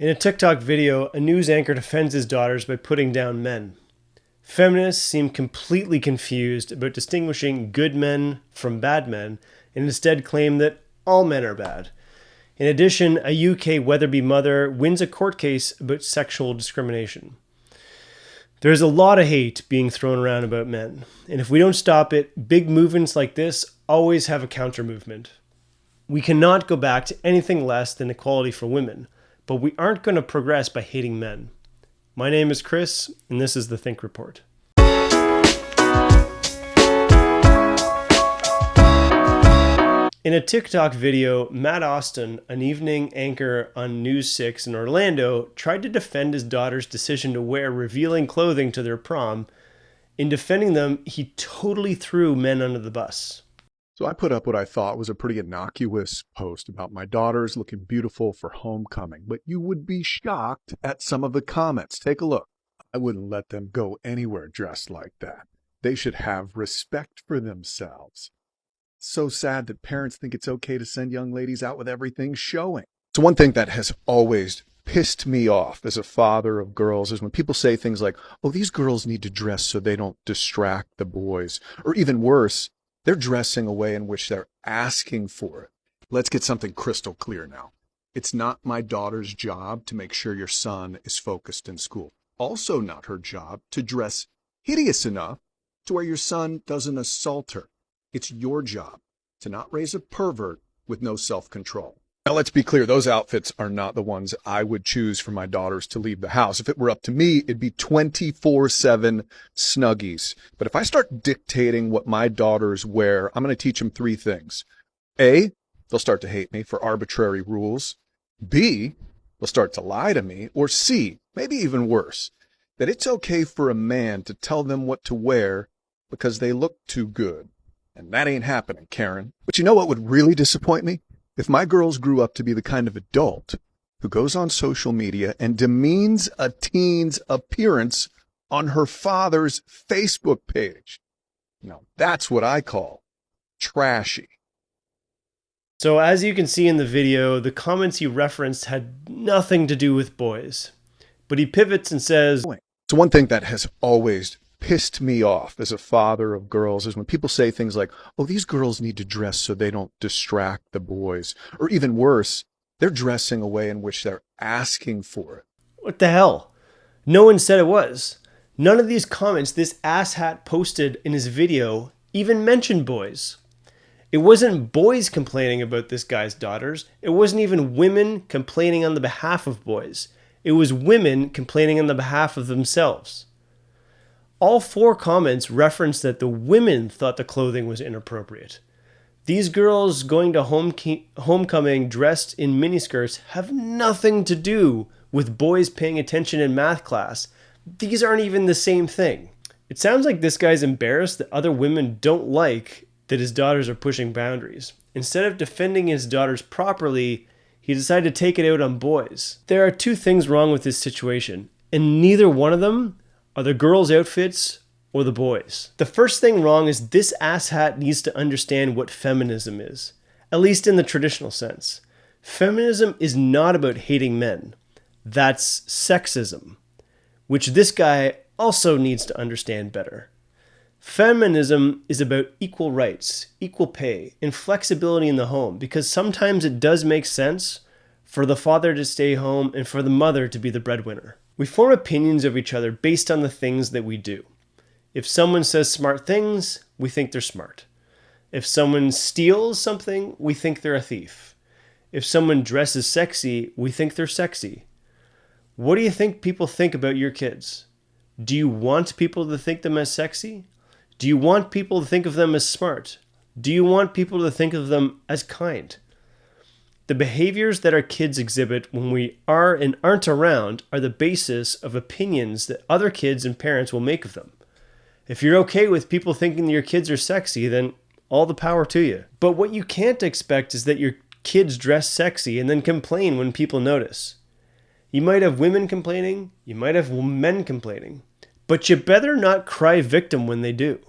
In a TikTok video, a news anchor defends his daughters by putting down men. Feminists seem completely confused about distinguishing good men from bad men and instead claim that all men are bad. In addition, a UK Weatherby mother wins a court case about sexual discrimination. There's a lot of hate being thrown around about men, and if we don't stop it, big movements like this always have a counter movement. We cannot go back to anything less than equality for women, but we aren't going to progress by hating men. My name is Kris, and this is the Think Report. In a TikTok video, Matt Austin, an evening anchor on News 6 in Orlando, tried to defend his daughter's decision to wear revealing clothing to their prom. In defending them, he totally threw men under the bus. So I put up what I thought was a pretty innocuous post about my daughters looking beautiful for homecoming, but you would be shocked at some of the comments. Take a look. I wouldn't let them go anywhere dressed like that. They should have respect for themselves. So sad that parents think it's okay to send young ladies out with everything showing. So one thing that has always pissed me off as a father of girls is when people say things like, oh, these girls need to dress so they don't distract the boys. Or even worse, they're dressing a way in which they're asking for it. Let's get something crystal clear now. It's not my daughter's job to make sure your son is focused in school. Also not her job to dress hideous enough to where your son doesn't assault her. It's your job to not raise a pervert with no self-control. Now, let's be clear. Those outfits are not the ones I would choose for my daughters to leave the house. If it were up to me, it'd be 24/7 Snuggies. But if I start dictating what my daughters wear, I'm going to teach them three things. A, they'll start to hate me for arbitrary rules. B, they'll start to lie to me. Or C, maybe even worse, that it's okay for a man to tell them what to wear because they look too good. And that ain't happening, Karen. But you know what would really disappoint me? If my girls grew up to be the kind of adult who goes on social media and demeans a teen's appearance on her father's Facebook page. Now, that's what I call trashy. So as you can see in the video, the comments he referenced had nothing to do with boys. But he pivots and says, So one thing that has always pissed me off as a father of girls is when people say things like, oh, these girls need to dress so they don't distract the boys. Or even worse, they're dressing a way in which they're asking for it. what the hell? No one said it was. None of these comments this asshat posted in his video even mentioned boys. It wasn't boys complaining about this guy's daughters. It wasn't even women complaining on the behalf of boys. It was women complaining on the behalf of themselves. All four comments referenced that the women thought the clothing was inappropriate. These girls going to homecoming dressed in miniskirts have nothing to do with boys paying attention in math class. These aren't even the same thing. It sounds like this guy's embarrassed that other women don't like that his daughters are pushing boundaries. Instead of defending his daughters properly, he decided to take it out on boys. There are two things wrong with this situation, and neither one of them are the girls' outfits or the boys. The first thing wrong is this asshat needs to understand what feminism is, at least in the traditional sense. Feminism is not about hating men. That's sexism, which this guy also needs to understand better. Feminism is about equal rights, equal pay, and flexibility in the home, because sometimes it does make sense for the father to stay home and for the mother to be the breadwinner. We form opinions of each other based on the things that we do. If someone says smart things, we think they're smart. If someone steals something, we think they're a thief. If someone dresses sexy, we think they're sexy. What do you think people think about your kids? Do you want people to think them as sexy? Do you want people to think of them as smart? Do you want people to think of them as kind? The behaviors that our kids exhibit when we are and aren't around are the basis of opinions that other kids and parents will make of them. If you're okay with people thinking that your kids are sexy, then all the power to you. But what you can't expect is that your kids dress sexy and then complain when people notice. You might have women complaining, you might have men complaining, but you better not cry victim when they do.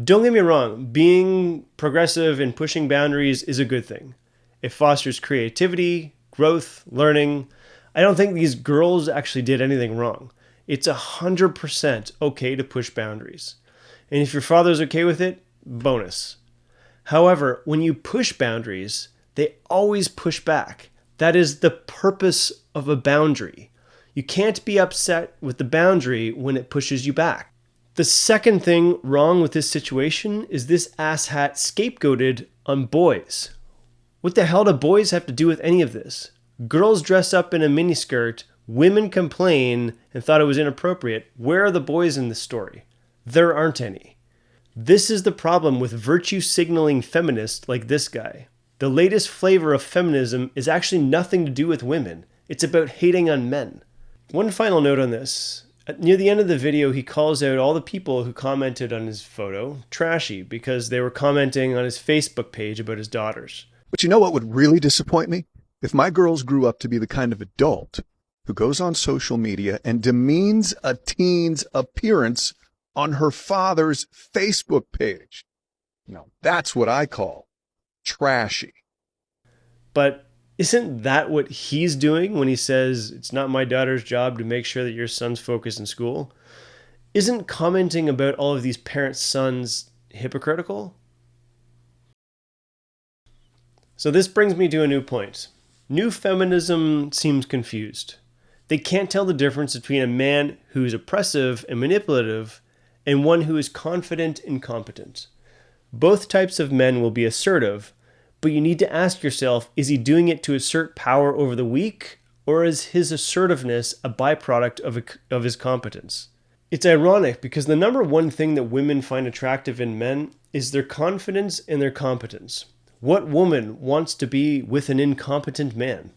Don't get me wrong, being progressive and pushing boundaries is a good thing. It fosters creativity, growth, learning. I don't think these girls actually did anything wrong. It's 100% okay to push boundaries. And if your father's okay with it, bonus. However, when you push boundaries, they always push back. That is the purpose of a boundary. You can't be upset with the boundary when it pushes you back. The second thing wrong with this situation is this asshat scapegoated on boys. What the hell do boys have to do with any of this? Girls dress up in a miniskirt, women complain and thought it was inappropriate. Where are the boys in this story? There aren't any. This is the problem with virtue signaling feminists like this guy. The latest flavor of feminism is actually nothing to do with women. It's about hating on men. One final note on this. Near the end of the video, he calls out all the people who commented on his photo trashy because they were commenting on his Facebook page about his daughters. But you know what would really disappoint me? If my girls grew up to be the kind of adult who goes on social media and demeans a teen's appearance on her father's Facebook page. Now, that's what I call trashy. But isn't that what he's doing when he says, it's not my daughter's job to make sure that your son's focused in school? Isn't commenting about all of these parents' sons hypocritical? So this brings me to a new point. New feminism seems confused. They can't tell the difference between a man who's oppressive and manipulative and one who is confident and competent. Both types of men will be assertive, but you need to ask yourself, is he doing it to assert power over the weak, or is his assertiveness a byproduct of his competence? It's ironic because the number one thing that women find attractive in men is their confidence and their competence. What woman wants to be with an incompetent man?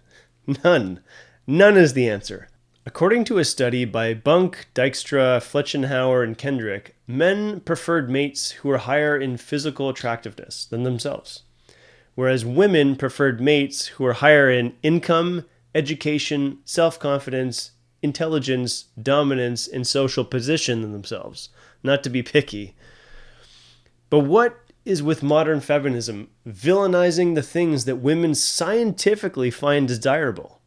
None. None is the answer. According to a study by Bunk, Dykstra, Fletchenhauer, and Kendrick, men preferred mates who were higher in physical attractiveness than themselves, whereas women preferred mates who were higher in income, education, self-confidence, intelligence, dominance, and social position than themselves. Not to be picky. But what is with modern feminism villainizing the things that women scientifically find desirable?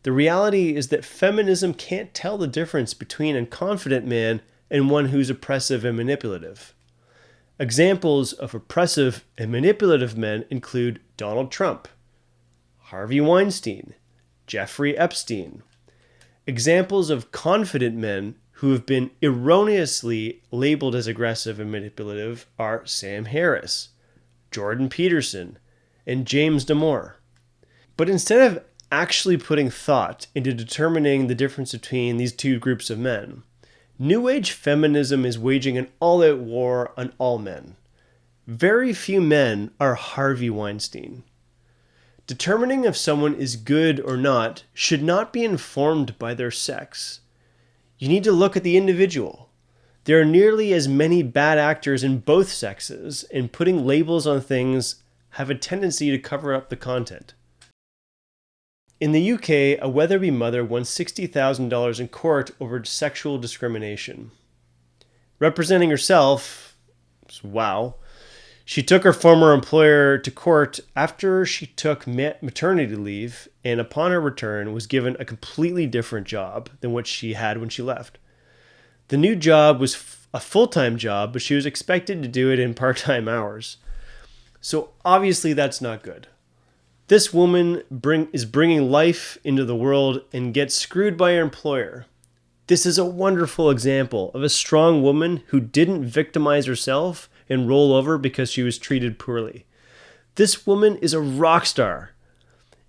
The reality is that feminism can't tell the difference between a confident man and one who's oppressive and manipulative. Examples of oppressive and manipulative men include Donald Trump, Harvey Weinstein, Jeffrey Epstein. Examples of confident men who have been erroneously labeled as aggressive and manipulative are Sam Harris, Jordan Peterson, and James Damore. But instead of actually putting thought into determining the difference between these two groups of men, New Age feminism is waging an all-out war on all men. Very few men are Harvey Weinstein. Determining if someone is good or not should not be informed by their sex. You need to look at the individual. There are nearly as many bad actors in both sexes, and putting labels on things have a tendency to cover up the content. In the UK, a Wetherby mother won $60,000 in court over sexual discrimination. Representing herself, wow, she took her former employer to court after she took maternity leave and upon her return was given a completely different job than what she had when she left. The new job was a full-time job, but she was expected to do it in part-time hours. So obviously that's not good. This woman is bringing life into the world and gets screwed by her employer. This is a wonderful example of a strong woman who didn't victimize herself and roll over because she was treated poorly. This woman is a rock star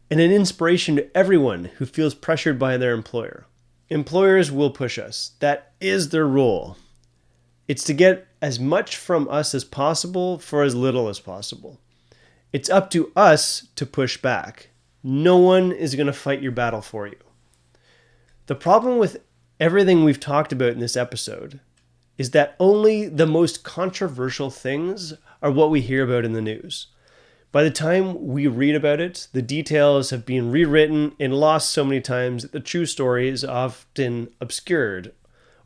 and an inspiration to everyone who feels pressured by their employer. Employers will push us. That is their role. It's to get as much from us as possible for as little as possible. It's up to us to push back. No one is going to fight your battle for you. The problem with everything we've talked about in this episode is that only the most controversial things are what we hear about in the news. By the time we read about it, the details have been rewritten and lost so many times that the true story is often obscured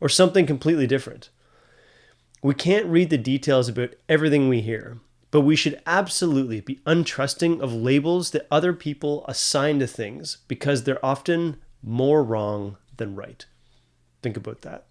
or something completely different. We can't read the details about everything we hear, but we should absolutely be untrusting of labels that other people assign to things because they're often more wrong than right. Think about that.